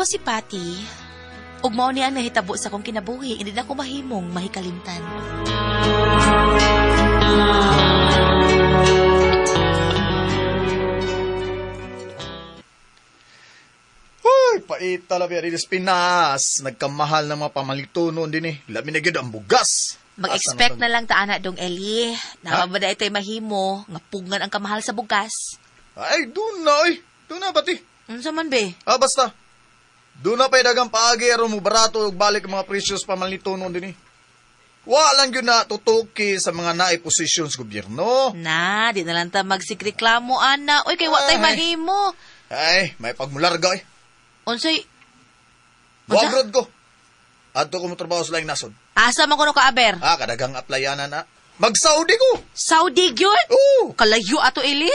Ako si Patty. Ug mao niya ang nahitabo sa kong kinabuhi, hindi na ko mahimong mahikalimtan. Uy, paita labi rin sa Pinas. Nagkamahal ng mga pamalitunon din eh. Labi na gyud ang bugas. Mag-expect na lang ta ana dong Eli. Nakabada ito'y mahimo, nga pungan ang kamahal sa bugas. Ay, doon na eh. Doon na, bati. Unsa man be? Basta. Doon na pa'y dagang paagi, aron mo barato ug balik ang mga precious pamalitunon din eh. Walang yun na tutuki sa mga naay-posisyon sa gobyerno. Na, di na lang ta magsikreklamo, ana. Uy, kay watay mahimo. Ay, may pagmularga eh. Unsay? Buwagrod ko. Adto ko mo trabaho sa laing nasod. Asa man kuno ka, Aber? Kadagang applyanan na. Mag-Saudi ko. Saudi gyud? Oo. Kalayo ato, Eli?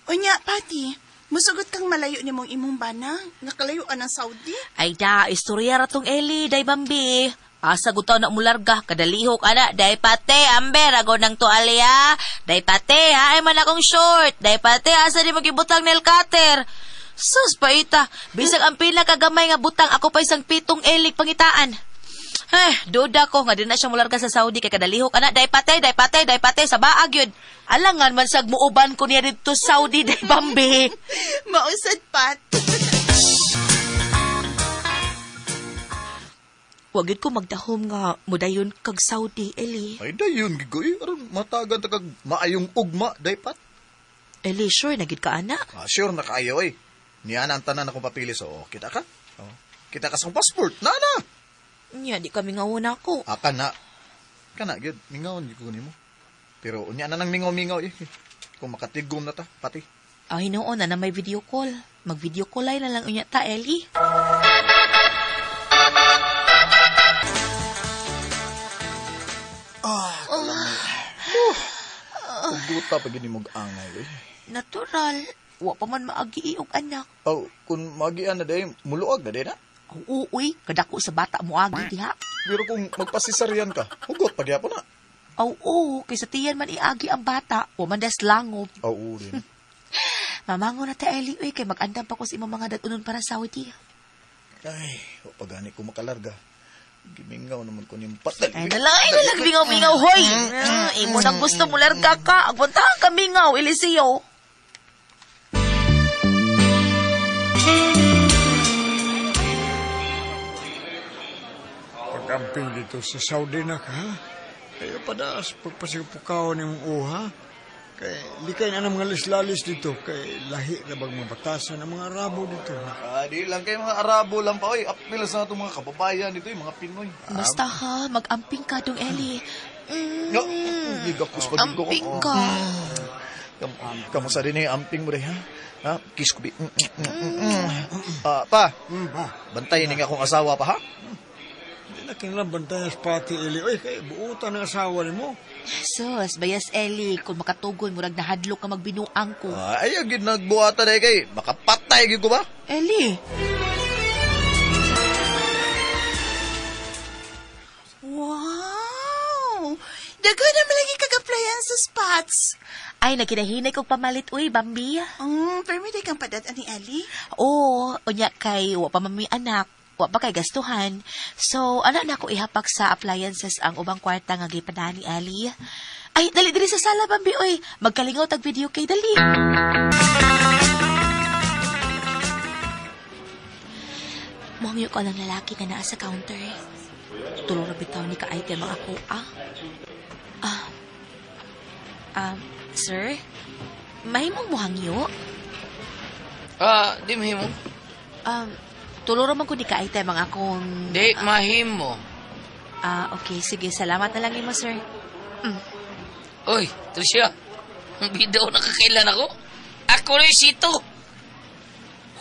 Unya, Patty, musugot kang malayo ni mong imong bana, nakalayuan ng Saudi? Ay da, istorya ratong Eli, day Bambi. Asa gutaw na mularga, kadalihok, ana, day pate, Amber, ago ng tualya. Day pate, ha, ay man akong short. Day pate, asa di magibutang nail cutter. Sus, paita, bisag ang pinakagamay nga butang, ako pa isang 7 elik pangitaan. Duda ko, nga din na siya mularga sa Saudi, kay kadalihok, ana, day pate, sa baag yun. Alangan man sag muuban ko niya dito Saudi, day Bambi. Mausad, Pat. Wagid ko magdahom nga mudayon kag Saudi, Eli. Ay, dayon, gigoy. Aron matagan ta kag maayong ugma, daypat. Eli, sure, nagid ka, ana? Sure na kaayo eh. Niya na ang tanan akong papili. So, kita ka? Kita ka sa passport. Na. Nya, di kami nga una ko. Kana, gyud mingawon gyud ko nimo. Pero unya na nang mingaw-mingaw eh. Kung makatigom na ta, pati. Ay, noon na may video call. Mag-video call na lang unya ta, Eli. Uguta pa gini mong angay eh. Natural. Wa pa man maagi og anak. Kung magian na day, muluag na day na. Uy, kadako sa bata mo agi diha. Pero kung magpasisaryan ka, hugot pagyapon na. Kay sa tiyan man iagi ang bata. Wa man des langob. Rin. Mamango na ta, Eli, uy, kay mag-andam pa ko sa imong mga dad-unon para Saudi. Ay, pagani ko makalarga. Gimingaw naman ko niyong patay. Ay, bingaw-bingaw, hoy! Imo nang gusto mo larga ka. Agpuntahan ka, mingaw, Eliseo. Pag-amping dito sa Saudi na ka, ha? Kaya padaas, pagpasipukaw ni mong uha. Kaya di kayo na ng mga lislalis dito. Kaya lahi na bang mabatasan ng mga Arabo dito. Di lang kayo mga Arabo lang pa. Apilas na itong mga kababayan dito, yung mga Pinoy. Basta ha, mag-amping ka dong, Eli. Gigapos pa dito ko. Amping ka. Kamusta rin yung amping mo rin, ha? Kiss ko bi. Pa, bantayin nga akong asawa pa, ha? Hindi na kinalaban tayo sa pati, Eli. Oy, kaya buutan ng asawa ni mo. Sus, bayas, Eli. Kung makatugon, murag nahadlok ka magbinuang ko. Ay, ang ginagbuhatan na kay. Makapatay, ko ba? Eli. Wow! Dago naman lagi kag-applyan sa spots. Ay, nagkinahinay kong pamalit, uy, Bambi. Pero may kang padatan ni Ali? Oo, unya kay, wa pa mami anak. Wa pa kay gastuhan. So, ana na ko ihapak sa appliances ang ubang kwarta nga gipadaan ni Ali. Ay, dali sa sala, Bambi, oy. Magkalingaw tag video kay dali. Mangyo ko lang lalaki nga naa sa counter. Tulong na bitaw ni ka-item ang ako, sir? Mahimong mo hangyo? Di mahimo. Tulong naman ko ni ka-item ang akong... Di mahimo. Okay. Sige, salamat na lang mo, sir. Uy, Tricia. Ang video nakakailan ako. Ako rin sito.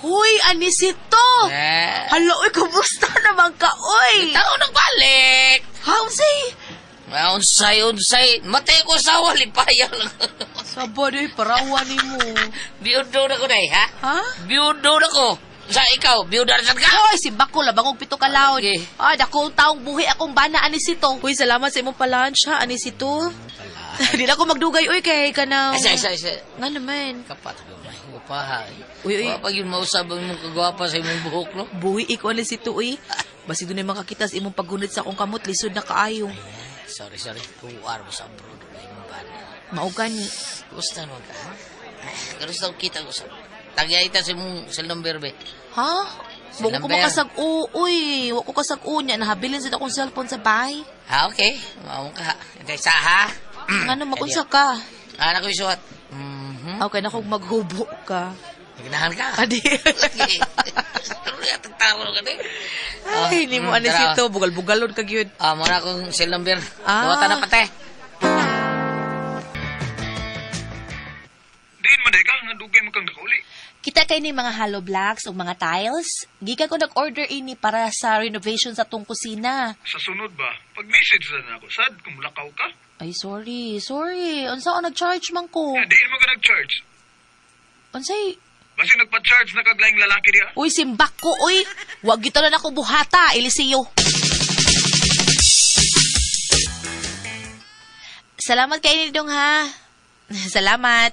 Huy, anisito! Hala, uy, kumusta naman ka, uy? Tao nagbalik. Howsay? Unsay. Matay ko sa walipaya lang. Sabado, parawan ni mo. Biudo na ko, day, ha? Ha? Biudo na ko. Sa ikaw, biyuda na sad ka? Hoy, simbak ko labangog pito ka laon. Okay. Ay, dakong taong buhi akong bana Anisito. Uy, salamat sa imong palanch ha, Anisito. Di na ako magdugay uy kay kanang. Isa. Nga naman. Kapat ko na. Gupa, Uy. Pag yun mausap ang mong kagwapa sa imong buhok, no? Buhi iko Anisito uy. Basi doon ay makakita sa imong paggunit sa akong kamot lisod na kaayo. Sorry. Kuwar mo sa abroad. Mao gani. Kumusta naman ka, ha? Karusta ko kita ko sa... Tagayita sa mong cell number, be. Ha? Wa ko Number. makasag-o, uy. Wa ko kasag-o niya. Nahabilin sa akong cellphone sa bahay. Okay. Maamong ka, ha? Kaya sa, ha? Ano, makunsa ka? Anak ko yung suot. Okay na kung maghubo ka. Nagnahan ka. Adi. Lagi. Pero tagtawa ka, din. Ay, hindi mo Anisito. Bugal-bugalon kag yun. Muna akong cell number. Ah. Dawatan na pate. Diin man ka, nga dugay mo kang nakauli. Kita kay ni mga hollow blocks o mga tiles. Gikan ko nag-order ini para sa renovation sa tong kusina. Sa sunod ba, pag-message na ako, sad kung lakaw ka. Ay, sorry. Unsa ako nag-charge man ko? Diin mo ka nag-charge. Unsay? Basi nagpa-charge na kaglayang lalaki diya. Uy, simbak ko, uy. Wag gito na ako buhata, Eliseo. Salamat kay ni Dong, ha? Salamat.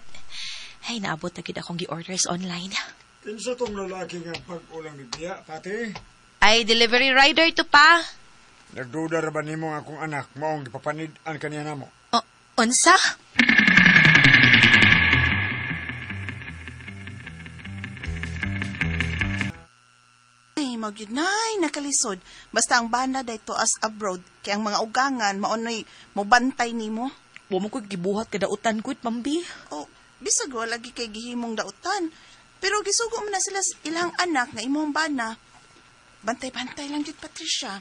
Ay, naabot na kita akong gi-orders online. Kinsa tong lalaki nga pag-ulang bibiya, pati? Ay, delivery rider to pa. Nagduda ra ba nimo nga akong anak maong gipapanid-an kaniya namo? Unsa? Ay, magyunay, nakalisod. Basta ang bana dayto as abroad, kaya ang mga ugangan, maunay, mobantay nimo. Wa mo ko gibuhat kadautan ko, Pambi. O, bisag wa lagi kay gihimong dautan. Pero gisugo mo na sila sa ilang anak nga imong bana. Bantay-bantay lang jud Patricia.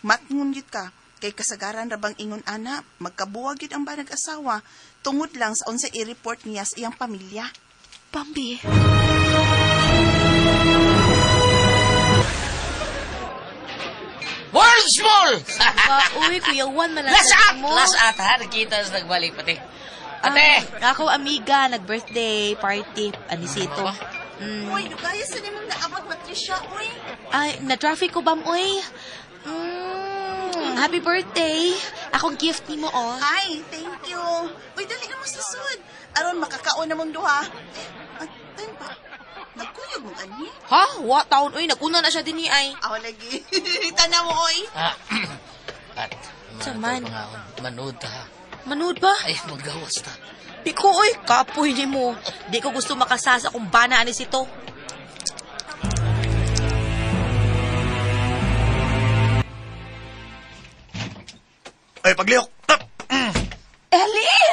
Matngon jud ka. Kay kasagaran ra bang ingon ana, magkabuwag yun ang banag asawa, tungod lang sa unsa i-report niya sa iyang pamilya. Pambi. World small! Uy, Kuya Juan, Last malasag mo. at, ha? Nakita sa nagbalik, pati. Ate! Ako, amiga, nag-birthday party, Anisito. Uy, lugaya sa nimong naabot Patricia, uy. Ay, na-traffic ko ba, uy? Happy birthday. Akong gift ni mo, oh. Ay, thank you. Uy, dali na mo sa sud. Aron makakaon na mong duha. At, ayun pa. Nagkuyog mo ani? Ha? Wa taon, uy. Naguna na siya din ni ay. Ako lagi. Tanaw mo, oy. At, Saman. manood ta, ha? Manood ba? Ay, magawas ta. Di ko, uy. Kapoy ni mo. Di ko gusto makasasa kung bana Anisito. Ay, paglihok! Tap! Ellie!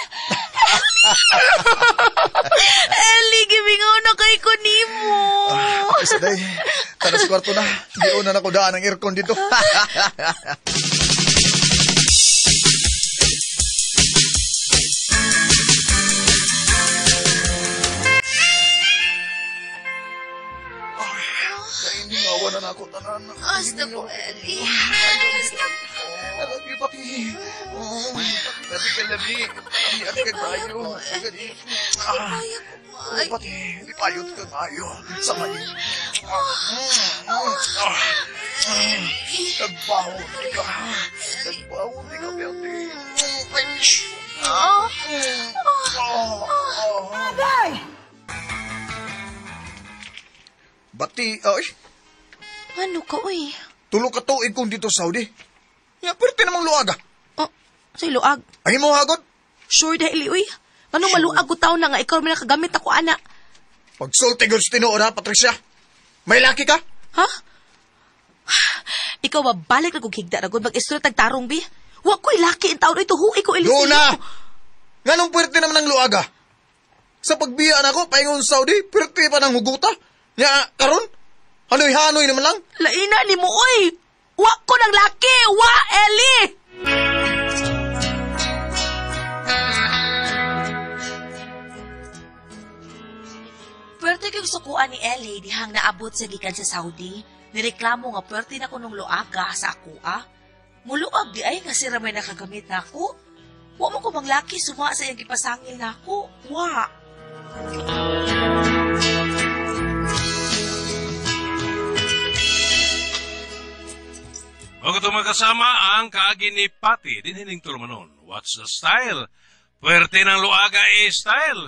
Ellie, gimingaw na kay ko ni mo. Basta day, tanas kwarto na. Di una na ko daan ang aircon dito. Kainin na ako tanan. Asta ko, Ellie. I love you, papi. Pati ka labi. Pati ka tayo. Pati, ipayot ka tayo. Sa mali. Nagbaho di ka. Nagbaho di ka, Pati. Bati, ay, Ano ka, uy? tulo ka tuig kong dito sa Saudi. Ya, pwerte namang luaga. Oh, say luag. Ang imo hagot, Sure dahil, uy. Anong maluag ko tao na nga, ikaw may nakagamit ako, ana. pagsulti ko sa tinuod ha, Patricia. May laki ka? Ha? Ikaw ba balik na kong higda na kung mag-istro tagtarong, bi? Wa ko'y laki ang taon ito, hui ko Eliseo. Luna! Nganong pwerte naman ng luaga? Sa pagbiyaan ako, paingon sa Saudi, pwerte pa ng huguta. Nga, karon? Hanoy-hanoy naman lang. Laina ni mo, uy! Wa ko ng laki! Wa, Eli! Pwerte kong sukuan ni Eli dihang naabot sa gikan sa Saudi. Nireklamo nga pwerte na ko nung luaga sa ako, ah. Muluag di ay kasi ramay nakagamit na ako. Wa mo ko bang laki suma sa iyang gipasangil na ako. Wa. O kung magkasama ang kaagi ni Pati, din hining tulumanon. What's the style? Pwerte ng luaga style.